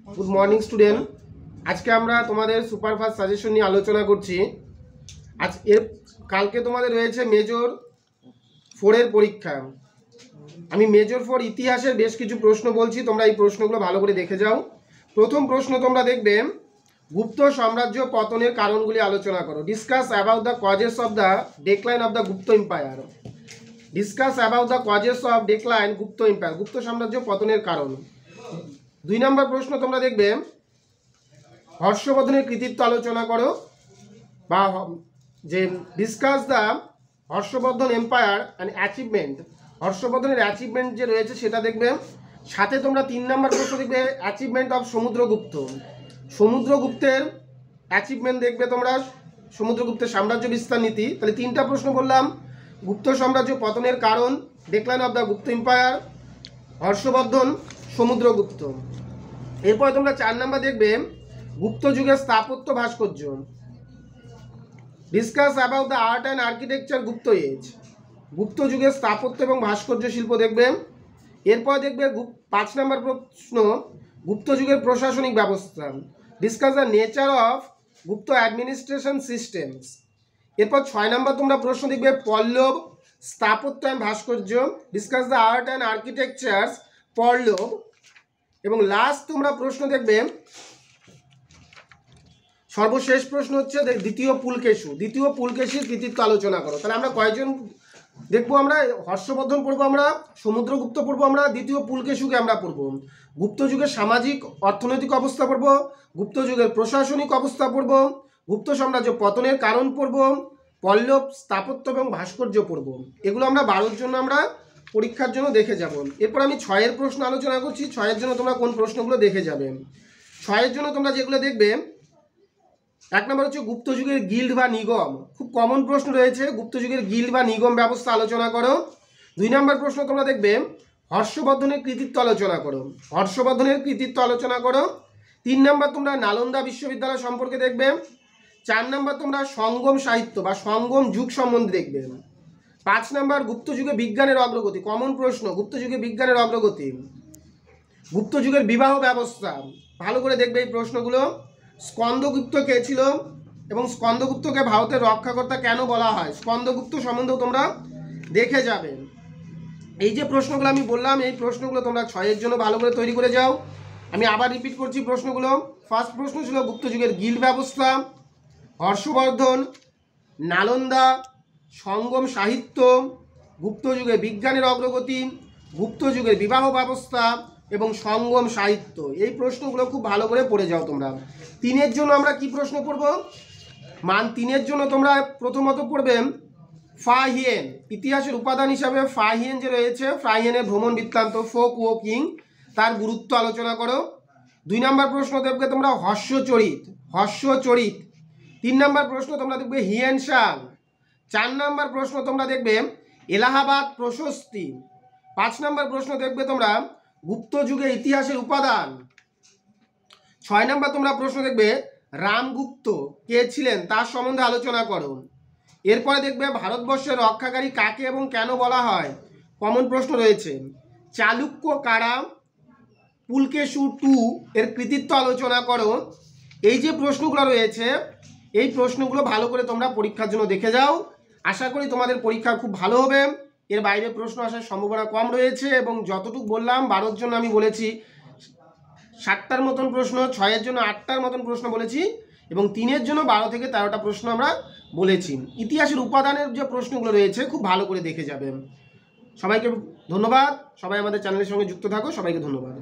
Good morning student. আজকে আমরা তোমাদের সুপারফাস্ট সাজেশন নিয়ে আলোচনা করছি। কালকে তোমাদের রয়েছে মেজর 4 এর পরীক্ষা। আমি মেজর 4 ইতিহাসের বেশ কিছু প্রশ্ন বলছি, তোমরা এই প্রশ্নগুলো ভালো করে দেখে যাও। প্রথম প্রশ্ন তোমরা দেখবে, গুপ্ত সাম্রাজ্য পতনের কারণগুলি আলোচনা করো। Discuss about the causes of the decline of the Gupta empire. Discuss about the causes of decline Gupta empire, Gupta সাম্রাজ্য পতনের কারণ। 2 নম্বর প্রশ্ন তোমরা দেখবে, হর্ষবর্ধনের কৃতিত্ব আলোচনা করো, বা যে discuss the Harshavardhana empire and achievement. হর্ষবর্ধনের অ্যাচিভমেন্ট যে রয়েছে সেটা দেখবে। সাথে তোমরা 3 নম্বর প্রশ্ন দেখবে, অ্যাচিভমেন্ট অফ সমুদ্রগুপ্ত। সমুদ্রগুপ্তের অ্যাচিভমেন্ট দেখবে তোমরা, সমুদ্রগুপ্তের সাম্রাজ্য বিস্তার নীতি। তাহলে 3টা প্রশ্ন বললাম, গুপ্ত সাম্রাজ্য পতনের কারণ, decline of the Gupta empire, Harshavardhana, Samudragupta. এরপরে তোমরা 4 নম্বর দেখবে, গুপ্ত যুগের স্থাপত্য ভাস্কর্য। Discuss about the art and architecture Gupta age. Gupta যুগের স্থাপত্য এবং ভাস্কর্য শিল্প দেখবে। এরপর দেখবে 5 নম্বর প্রশ্ন, গুপ্ত যুগের প্রশাসনিক ব্যবস্থা। Discuss the nature of Gupta administration systems. এরপর 6 নম্বর তোমরা প্রশ্ন দেখবে, পল্লব স্থাপত্য অ্যান্ড ভাস্কর্য। Discuss the art and architectures Pallava. এবং লাস্ট তোমরা প্রশ্ন দেখবে, সর্বশেষ প্রশ্ন হচ্ছে দ্বিতীয় পুলকেশী। দ্বিতীয় পুলকেশীর কৃতিত্ব আলোচনা করো। তাহলে আমরা কয়েকজন দেখবো, আমরা হর্ষবর্ধন পড়বো, আমরা সমুদ্রগুপ্ত পড়বো, আমরা দ্বিতীয় পুলকেশীকে আমরা পড়বো। গুপ্ত যুগের সামাজিক অর্থনৈতিক অবস্থা পড়বো, গুপ্ত যুগের প্রশাসনিক অবস্থা পড়বো, গুপ্ত সাম্রাজ্য পতনের কারণ পড়বো, পল্লব স্থাপত্য এবং ভাস্কর্য পড়বো। এগুলো আমরা 12-র জন্য আমরা পরীক্ষার জন্য দেখে যাব। এরপর আমি 6-এর প্রশ্ন আলোচনা করছি। 6-এর জন্য তোমরা কোন প্রশ্নগুলো দেখে যাবে। 6-এর জন্য তোমরা যেগুলো দেখবে, 1 নম্বর হচ্ছে গুপ্ত যুগের গিল্ড বা নিগম। খুব কমন প্রশ্ন রয়েছে, গুপ্ত যুগের গিল্ড বা নিগম ব্যবস্থা আলোচনা করো। 2 নম্বর প্রশ্ন তোমরা দেখবে, হর্ষবর্ধনের কৃতিত্ব আলোচনা করো। হর্ষবর্ধনের কৃতিত্ব আলোচনা করো। 3 নম্বর তোমরা নালন্দা বিশ্ববিদ্যালয় সম্পর্কে দেখবে। 4 নম্বর তোমরা সঙ্গম সাহিত্য বা সঙ্গম যুগ সম্বন্ধে দেখবে। 5 নম্বর গুপ্ত যুগে বিজ্ঞানের অগ্রগতি, কমন প্রশ্ন, গুপ্ত যুগে বিজ্ঞানের অগ্রগতি। গুপ্ত যুগের বিবাহ ব্যবস্থা, ভালো করে দেখবে এই প্রশ্নগুলো। স্কন্দগুপ্ত কে ছিল এবং স্কন্দগুপ্তকে ভারতের রক্ষাকর্তা কেন বলা হয়, স্কন্দগুপ্ত সম্বন্ধেও তোমরা দেখে যাবে। এই যে প্রশ্নগুলো আমি বললাম, এই প্রশ্নগুলো তোমরা 6-এর জন্য ভালো করে তৈরি করে যাও। আমি আবার রিপিট করছি প্রশ্নগুলো। ফার্স্ট প্রশ্ন ছিল গুপ্ত যুগের গিল্ড ব্যবস্থা, হর্ষবর্ধন, নালন্দা, সঙ্গম সাহিত্য, গুপ্ত যুগে বিজ্ঞানের অগ্রগতি, গুপ্ত যুগের বিবাহ ব্যবস্থা এবং সঙ্গম সাহিত্য। এই প্রশ্নগুলো খুব ভালো করে পড়ে যাও তোমরা। 3-এর জন্য আমরা কি প্রশ্ন পড়ব, মান 3-এর জন্য তোমরা প্রথমত পড়বে ফাহিয়েন। ইতিহাসের উপাদান হিসাবে ফাহিয়েন যে রয়েছে, ফাহিয়েনের ভ্রমণ বৃত্তান্ত, ফোক ওয়াকিং, তার গুরুত্ব আলোচনা করো। 2 নম্বর প্রশ্ন দেখবে তোমরা হর্ষচরিত। 3 নম্বর প্রশ্ন তোমরা দেখবে হিয়েন সাং। 4 নম্বর প্রশ্ন তোমরা দেখবে এলাহাবাদ প্রশস্তি। 5 নম্বর প্রশ্ন দেখবে তোমরা গুপ্ত যুগে ইতিহাসের উপাদান। 6 নম্বর তোমরা প্রশ্ন দেখবে রামগুপ্ত কে ছিলেন তার সম্বন্ধে আলোচনা করো। এরপরে দেখবে ভারতবর্ষের রক্ষাকারী কাকে এবং কেন বলা হয়, কমন প্রশ্ন রয়েছে। চালুক্য কারা, পুলকেশী 2 এর কৃতিত্ব আলোচনা করো। এই যে প্রশ্নগুলো রয়েছে, এই প্রশ্নগুলো ভালো করে তোমরা পরীক্ষার জন্য দেখে যাও। আশা করি তোমাদের পরীক্ষা খুব ভালো হবে। এর বাইরে প্রশ্ন আসার সম্ভাবনা কম রয়েছে, এবং যতটুকু বললাম 12-র জন্য আমি বলেছি 7টার মতন প্রশ্ন, 6-এর জন্য 8টার মতন প্রশ্ন বলেছি, এবং 3-এর জন্য 12 থেকে 13টা প্রশ্ন আমরা বলেছি। ইতিহাসের উপাদানের যে প্রশ্নগুলো রয়েছে খুব ভালো করে দেখে যাবেন। সবাইকে ধন্যবাদ। সবাই আমাদের চ্যানেলের সঙ্গে যুক্ত থাকো। সবাইকে ধন্যবাদ।